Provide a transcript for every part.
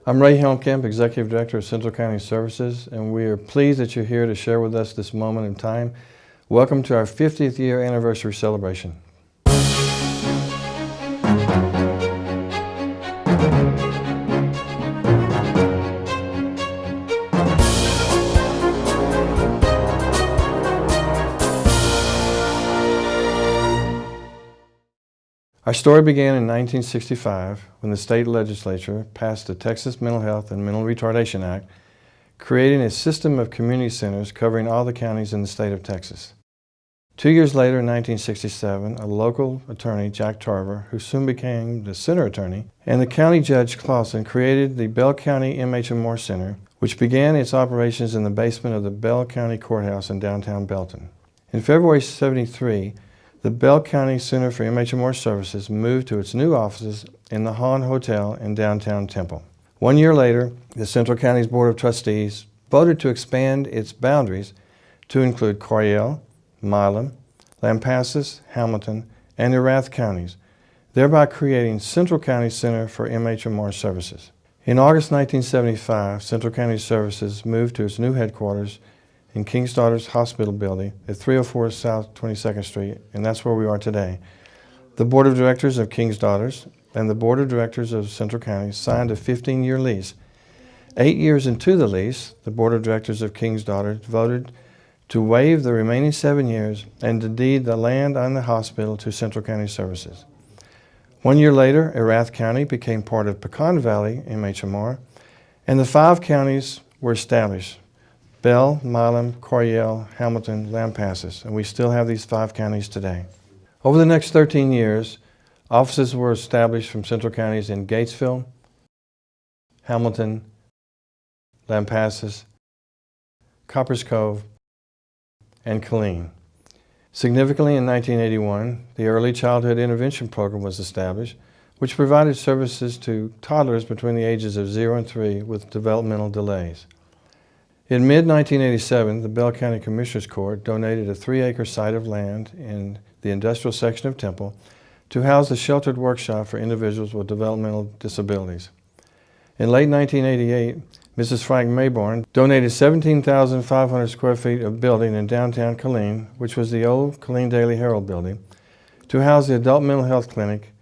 I'm Ray Helmkamp, Executive Director of Central County Services, and we are pleased that you're here to share with us this moment in time. Welcome to our 50th year anniversary celebration. Our story began in 1965 when the state legislature passed the Texas Mental Health and Mental Retardation Act, creating a system of community centers covering all the counties in the state of Texas. 2 years later, in 1967, a local attorney, Jack Tarver, who soon became the center attorney, and the county judge, Clausen, created the Bell County MHMR Center, which began its operations in the basement of the Bell County Courthouse in downtown Belton. In February '73, the Bell County Center for MHMR Services moved to its new offices in the Hahn Hotel in downtown Temple. 1 year later, the Central County's Board of Trustees voted to expand its boundaries to include Coryell, Milam, Lampasas, Hamilton, and Erath counties, thereby creating Central County Center for MHMR Services. In August 1975, Central County Services moved to its new headquarters in King's Daughters Hospital building at 304 South 22nd Street, and that's where we are today. The Board of Directors of King's Daughters and the Board of Directors of Central County signed a 15-year lease. 8 years into the lease, the Board of Directors of King's Daughters voted to waive the remaining 7 years and to deed the land on the hospital to Central County Services. 1 year later, Erath County became part of Pecan Valley MHMR, and the 5 counties were established: Bell, Milam, Coryell, Hamilton, Lampasas, and we still have these 5 counties today. Over the next 13 years, offices were established from Central Counties in Gatesville, Hamilton, Lampasas, Coppers Cove, and Killeen. Significantly, in 1981, the Early Childhood Intervention Program was established, which provided services to toddlers between the ages of 0 and 3 with developmental delays. In mid-1987, the Bell County Commissioners Court donated a 3-acre site of land in the industrial section of Temple to house the sheltered workshop for individuals with developmental disabilities. In late 1988, Mrs. Frank Mayborn donated 17,500 square feet of building in downtown Killeen, which was the old Killeen Daily Herald building, to house the Adult Mental Health Clinic,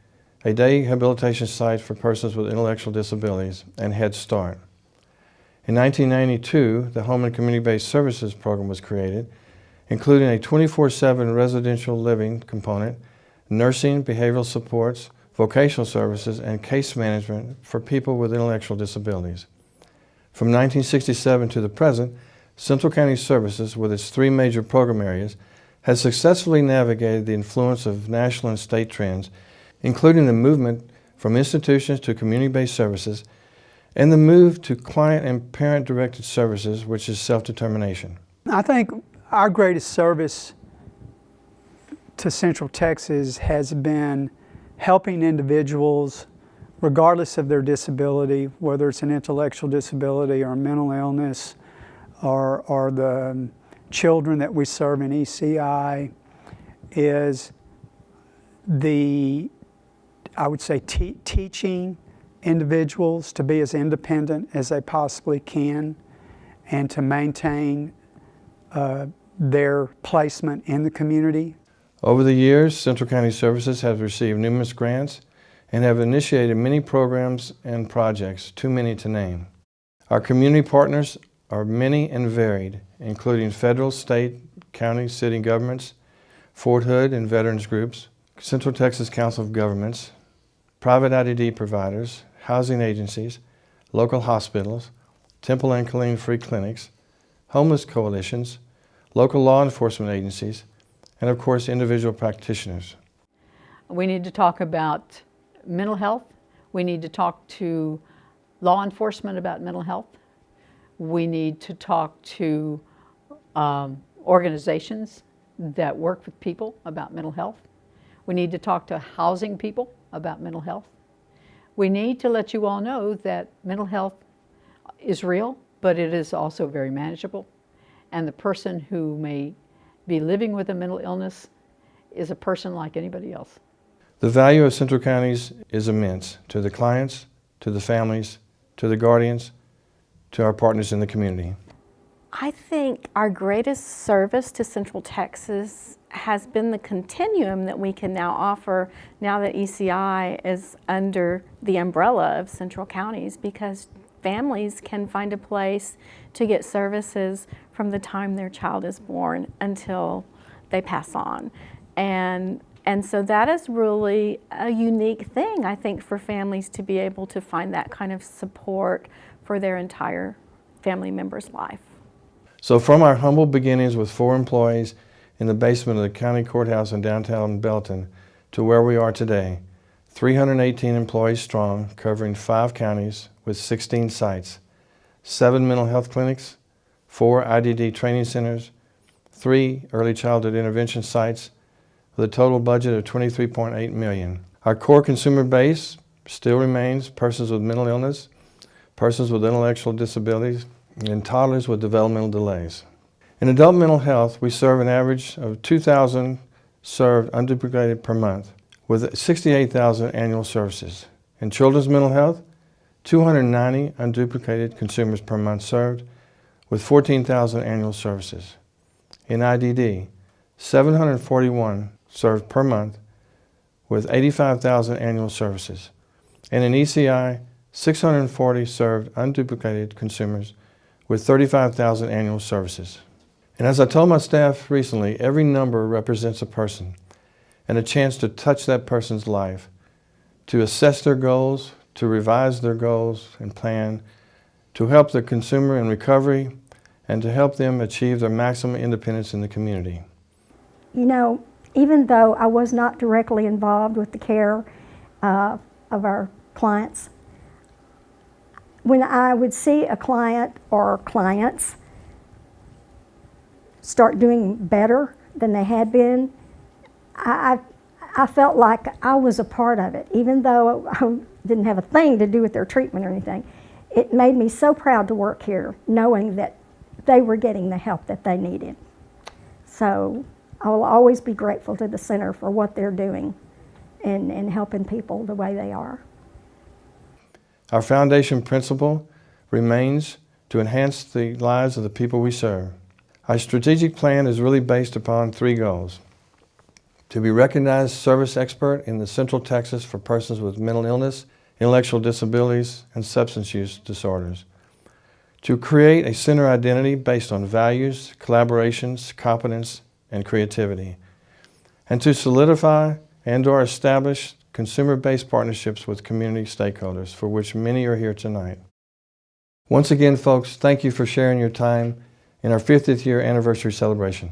a day rehabilitation site for persons with intellectual disabilities, and Head Start. In 1992, the Home and Community-Based Services program was created, including a 24/7 residential living component, nursing, behavioral supports, vocational services, and case management for people with intellectual disabilities. From 1967 to the present, Central County Services, with its 3 major program areas, has successfully navigated the influence of national and state trends, including the movement from institutions to community-based services, and the move to client and parent-directed services, which is self-determination. I think our greatest service to Central Texas has been helping individuals, regardless of their disability, whether it's an intellectual disability or a mental illness, or the children that we serve in ECI, is I would say teaching individuals to be as independent as they possibly can and to maintain their placement in the community. Over the years, Central County Services has received numerous grants and have initiated many programs and projects, too many to name. Our community partners are many and varied, including federal, state, county, city governments, Fort Hood and veterans groups, Central Texas Council of Governments, private IDD providers, housing agencies, local hospitals, Temple and Killeen free clinics, homeless coalitions, local law enforcement agencies, and of course individual practitioners. We need to talk about mental health. We need to talk to law enforcement about mental health. We need to talk to organizations that work with people about mental health. We need to talk to housing people about mental health. We need to let you all know that mental health is real, but it is also very manageable. And the person who may be living with a mental illness is a person like anybody else. The value of Central Counties is immense to the clients, to the families, to the guardians, to our partners in the community? I think our greatest service to Central Texas has been the continuum that we can now offer now that ECI is under the umbrella of Central Counties, because families can find a place to get services from the time their child is born until they pass on. And so that is really a unique thing, I think, for families to be able to find that kind of support for their entire family member's life. So from our humble beginnings with 4 employees in the basement of the county courthouse in downtown Belton to where we are today, 318 employees strong, covering 5 counties with 16 sites, 7 mental health clinics, 4 IDD training centers, 3 early childhood intervention sites, with a total budget of $23.8 million. Our core consumer base still remains persons with mental illness, persons with intellectual disabilities, and toddlers with developmental delays. In adult mental health, we serve an average of 2,000 served unduplicated per month, with 68,000 annual services. In children's mental health, 290 unduplicated consumers per month served, with 14,000 annual services. In IDD, 741 served per month, with 85,000 annual services. And in ECI, 640 served unduplicated consumers with 35,000 annual services. And as I told my staff recently, every number represents a person and a chance to touch that person's life, to assess their goals, to revise their goals and plan, to help the consumer in recovery, and to help them achieve their maximum independence in the community. You know, even though I was not directly involved with the care of our clients, when I would see a client or clients start doing better than they had been, I felt like I was a part of it, even though I didn't have a thing to do with their treatment or anything. It made me so proud to work here, knowing that they were getting the help that they needed. So I will always be grateful to the center for what they're doing and helping people the way they are. Our foundation principle remains to enhance the lives of the people we serve. Our strategic plan is really based upon 3 goals: to be recognized service expert in the Central Texas for persons with mental illness, intellectual disabilities, and substance use disorders; to create a center identity based on values, collaborations, competence, and creativity; and to solidify and/or establish consumer-based partnerships with community stakeholders, for which many are here tonight. Once again, folks, thank you for sharing your time in our 50th year anniversary celebration.